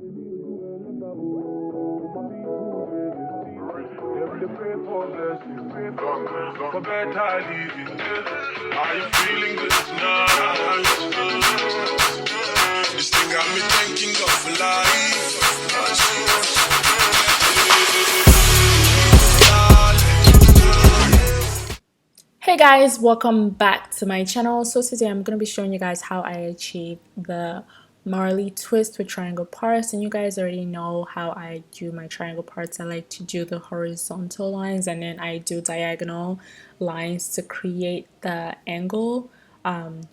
For better living. Are you feeling good tonight? This thing got me thanking God for life. Hey guys, welcome back to my channel. So today I'm going to be showing you guys how I achieve the Marley twist with triangle parts, and you guys already know how I do my triangle parts. I like to do the horizontal lines and then I do diagonal lines to create the angle.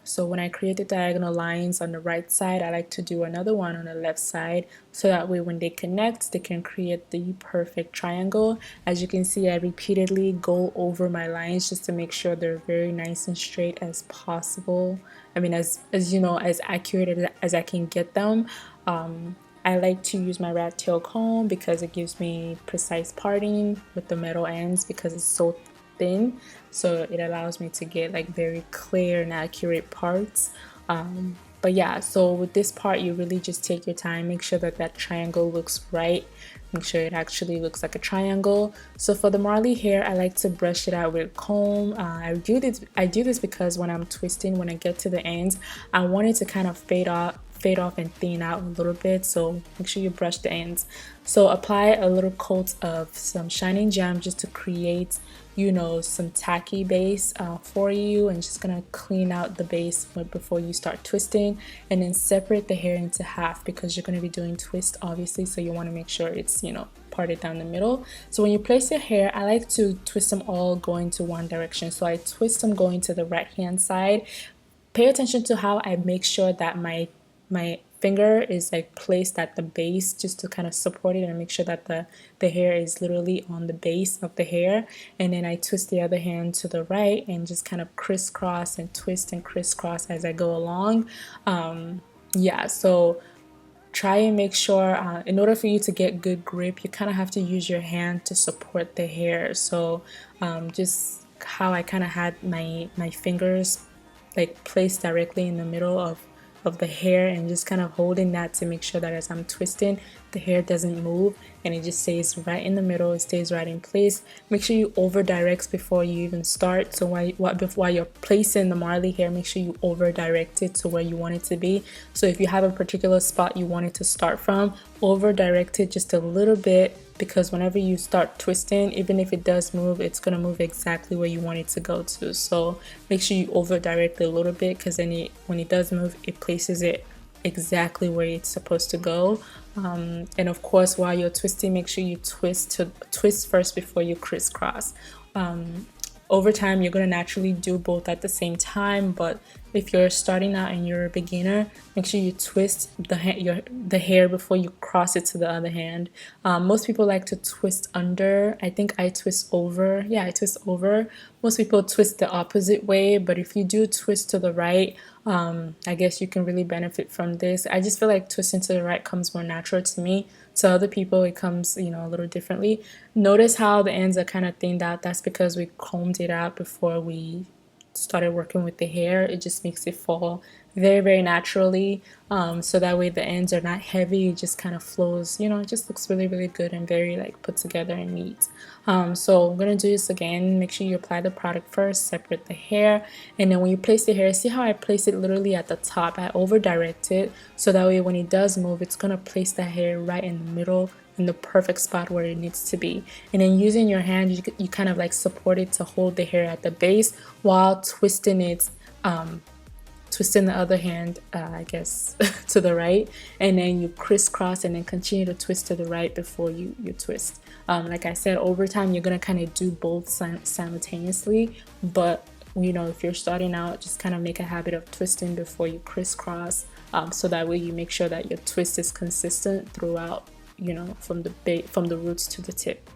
So when I create the diagonal lines on the right side, I like to do another one on the left side, so that way when they connect, they can create the perfect triangle. As you can see, I repeatedly go over my lines just to make sure they're very nice and straight as possible. I mean, as you know, as accurate as I can get them. I like to use my rat tail comb because it gives me precise parting with the metal ends because it's so thin, so it allows me to get like very clear and accurate parts. But yeah, so with this part you really just take your time, make sure that that triangle looks right, make sure it actually looks like a triangle. So for the Marley hair, I like to brush it out with a comb. I do this because when I'm twisting, when I get to the ends, I want it to kind of fade off and thin out a little bit, so make sure you brush the ends. So apply a little coat of some shining gem just to create, you know, some tacky base for you, and just gonna clean out the base before you start twisting, and then separate the hair into half because you're gonna be doing twist obviously, so you want to make sure it's, you know, parted down the middle. So when you place your hair, I like to twist them all going to one direction, so I twist them going to the right hand side. Pay attention to how I make sure that my finger is like placed at the base just to kind of support it and make sure that the hair is literally on the base of the hair, and then I twist the other hand to the right and just kind of crisscross and twist and crisscross as I go along. Yeah, so try and make sure in order for you to get good grip, you kind of have to use your hand to support the hair. So just how I kind of had my fingers like placed directly in the middle of the hair, and just kind of holding that to make sure that as I'm twisting, the hair doesn't move and it just stays right in the middle, it stays right in place. Make sure you over direct before you even start. So while you're placing the Marley hair, make sure you over direct it to where you want it to be. So if you have a particular spot you want it to start from, over direct it just a little bit, because whenever you start twisting, even if it does move, it's going to move exactly where you want it to go to. So make sure you over direct it a little bit, because then when it does move, it places it exactly where it's supposed to go. And of course, while you're twisting, make sure you twist first before you crisscross. Over time, you're going to naturally do both at the same time, but if you're starting out and you're a beginner, make sure you twist the hair before you cross it to the other hand. Most people like to twist under. I think I twist over. Yeah, I twist over. Most people twist the opposite way, but if you do twist to the right, I guess you can really benefit from this. I just feel like twisting to the right comes more natural to me. To other people, it comes, you know, a little differently. Notice how the ends are kind of thinned out. That's because we combed it out before we started working with the hair. It just makes it fall very naturally, so that way the ends are not heavy, it just kind of flows, you know, it just looks really good and very like put together and neat. So I'm gonna do this again. Make sure you apply the product first, separate the hair, and then when you place the hair, see how I place it literally at the top. I over direct it so that way when it does move, it's gonna place the hair right in the middle, in the perfect spot where it needs to be. And then using your hand, you kind of like support it to hold the hair at the base while twisting it, twisting the other hand, I guess, to the right, and then you crisscross and then continue to twist to the right before you twist. Like I said, over time you're gonna kind of do both simultaneously, but you know, if you're starting out, just kind of make a habit of twisting before you crisscross, so that way you make sure that your twist is consistent throughout, you know, from the roots to the tip.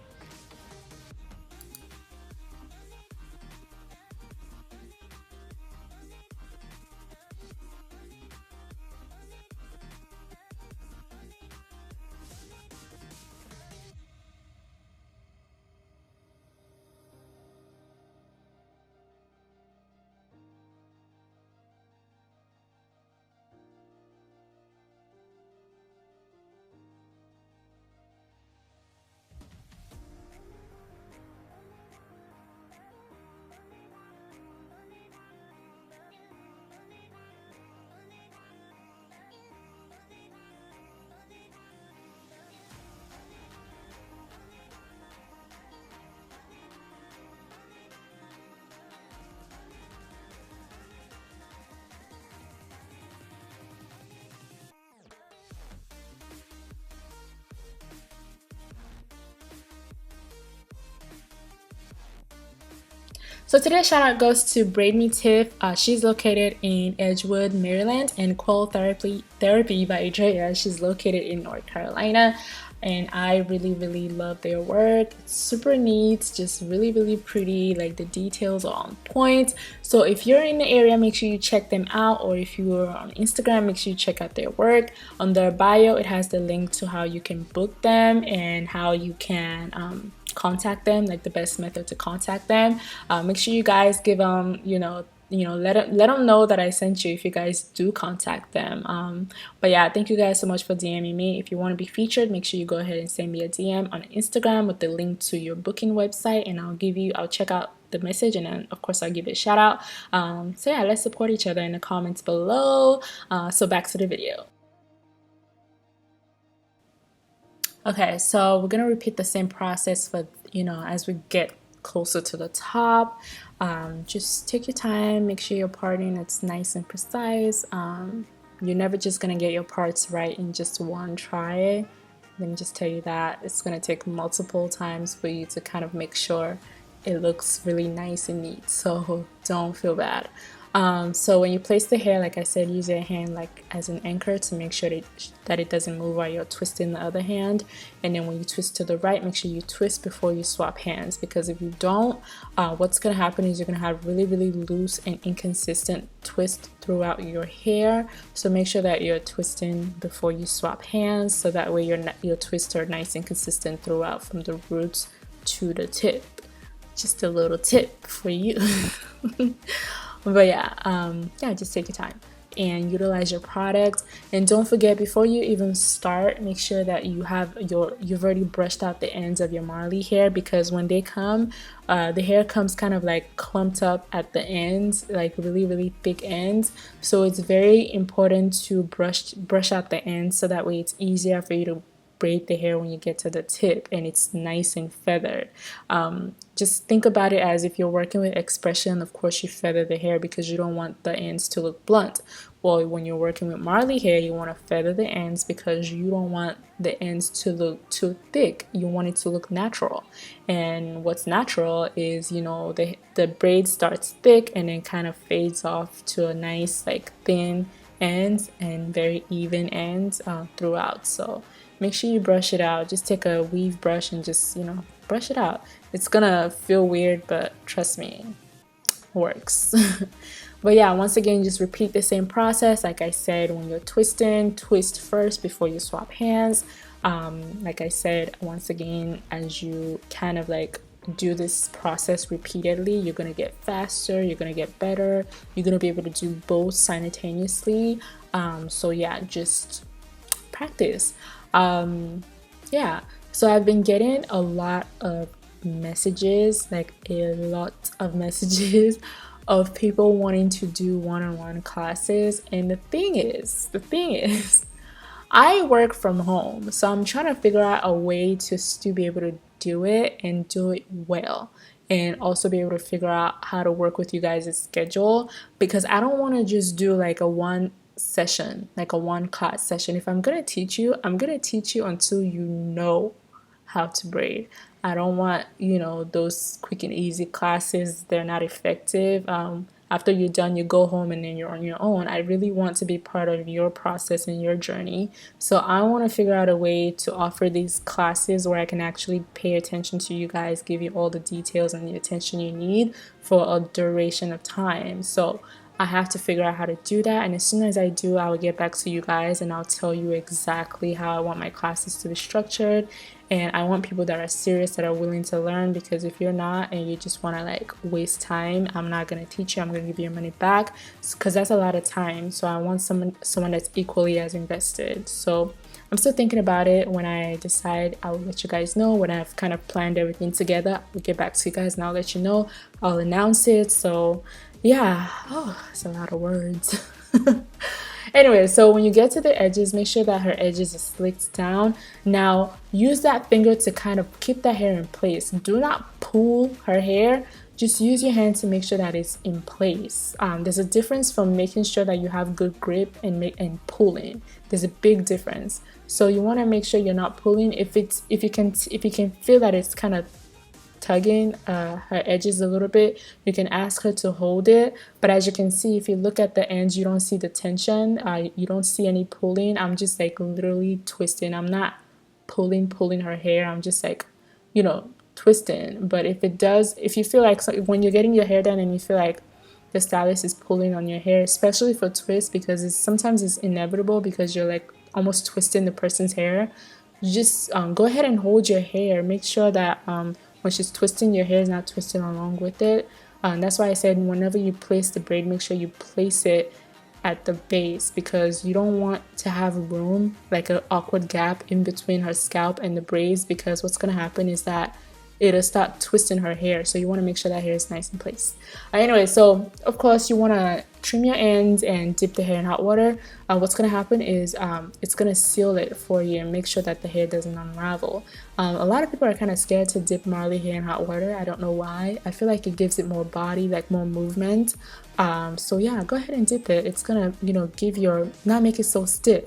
So today's shout out goes to Braid Me Tiff. She's located in Edgewood, Maryland, and Coil Therapy by Drea. She's located in North Carolina. And I really love their work. It's super neat, just really pretty. Like the details are on point. So if you're in the area, make sure you check them out, or if you are on Instagram, make sure you check out their work. On their bio, it has the link to how you can book them and how you can contact them, like the best method to contact them. Make sure you guys give them, let them know that I sent you if you guys do contact them. But yeah, thank you guys so much for DMing me. If you want to be featured, make sure you go ahead and send me a DM on Instagram with the link to your booking website, and I'll check out the message, and then of course I'll give it a shout out. So yeah, let's support each other in the comments below. So back to the video. Okay, so we're gonna repeat the same process for, as we get closer to the top. Just take your time, make sure your parting it's nice and precise. You're never just gonna get your parts right in just one try. Let me just tell you that it's gonna take multiple times for you to kind of make sure it looks really nice and neat, so don't feel bad. So when you place the hair, like I said, use your hand like as an anchor to make sure that it doesn't move while you're twisting the other hand. And then when you twist to the right, make sure you twist before you swap hands, because if you don't, what's going to happen is you're going to have really loose and inconsistent twist throughout your hair. So make sure that you're twisting before you swap hands, so that way your twists are nice and consistent throughout from the roots to the tip. Just a little tip for you. But yeah, just take your time and utilize your product. And don't forget, before you even start, make sure that you've already brushed out the ends of your Marley hair, because when they come, the hair comes kind of like clumped up at the ends, like really thick ends. So it's very important to brush out the ends, so that way it's easier for you to braid the hair when you get to the tip and it's nice and feathered. Just think about it as if you're working with expression. Of course you feather the hair because you don't want the ends to look blunt. Well, when you're working with Marley hair, you want to feather the ends because you don't want the ends to look too thick. You want it to look natural. And what's natural is, the braid starts thick and then kind of fades off to a nice like thin ends and very even ends throughout. So make sure you brush it out. Just take a weave brush and just, brush it out. It's gonna feel weird, but trust me, it works. But yeah, once again, just repeat the same process. Like I said, when you're twisting, twist first before you swap hands. Like I said, once again, as you kind of like do this process repeatedly, you're gonna get faster, you're gonna get better, you're gonna be able to do both simultaneously. So yeah, just practice. Yeah, so I've been getting a lot of messages, of people wanting to do one-on-one classes. And the thing is I work from home, so I'm trying to figure out a way to still be able to do it and do it well, and also be able to figure out how to work with you guys' schedule, because I don't want to just do like a one class session. If I'm gonna teach you, I'm gonna teach you until you know how to braid. I don't want, those quick and easy classes. They're not effective. After you're done, you go home and then you're on your own. I really want to be part of your process and your journey. So I want to figure out a way to offer these classes where I can actually pay attention to you guys, give you all the details and the attention you need for a duration of time. So I have to figure out how to do that, and as soon as I do, I will get back to you guys and I'll tell you exactly how I want my classes to be structured. And I want people that are serious, that are willing to learn, because if you're not and you just want to like waste time, I'm not going to teach you. I'm going to give you your money back, because that's a lot of time. So I want someone that's equally as invested. So I'm still thinking about it. When I decide, I'll let you guys know. When I've kind of planned everything together, we'll get back to you guys and I'll let you know. I'll announce it. So yeah, it's a lot of words. Anyway, so when you get to the edges, make sure that her edges are slicked down. Now use that finger to kind of keep that hair in place. Do not pull her hair. Just use your hand to make sure that it's in place. There's a difference from making sure that you have good grip and pulling. There's a big difference. So you want to make sure you're not pulling. If you can feel that it's kind of tugging her edges a little bit, you can ask her to hold it. But as you can see, if you look at the ends, you don't see the tension. You don't see any pulling. I'm just like literally twisting. I'm not pulling her hair. I'm just like, you know, twisting. But if you feel like, so when you're getting your hair done and you feel like the stylist is pulling on your hair, especially for twists, because sometimes it's inevitable because you're like almost twisting the person's hair, you just go ahead and hold your hair. Make sure that when she's twisting, your hair is not twisting along with it. That's why I said whenever you place the braid, make sure you place it at the base, because you don't want to have room, like an awkward gap in between her scalp and the braids, because what's going to happen is that it'll start twisting her hair. So you want to make sure that hair is nice in place. Anyway, so of course you want to trim your ends and dip the hair in hot water. What's going to happen is it's going to seal it for you and make sure that the hair doesn't unravel. A lot of people are kind of scared to dip Marley hair in hot water. I don't know why. I feel like it gives it more body, like more movement. So yeah, go ahead and dip it. It's gonna, you know, not make it so stiff.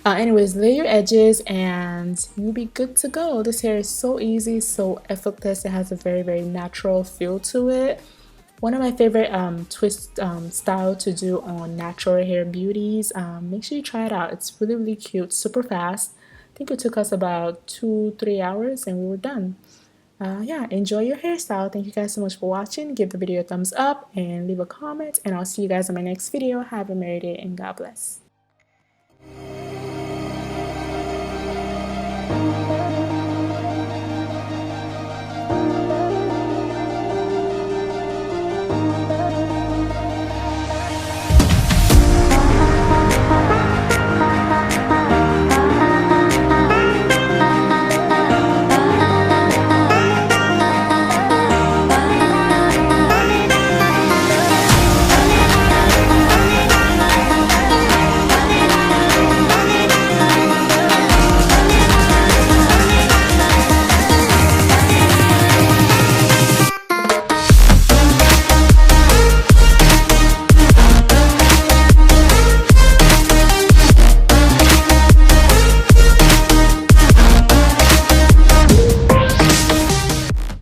Anyways, lay your edges and you'll be good to go. This hair is so easy, so effortless. It has a very, very natural feel to it. One of my favorite twist style to do on natural hair beauties. Make sure you try it out. It's really, really cute, super fast. I think it took us about 2-3 hours and we were done. Yeah, enjoy your hairstyle. Thank you guys so much for watching. Give the video a thumbs up and leave a comment, and I'll see you guys in my next video. Have a merry day and God bless.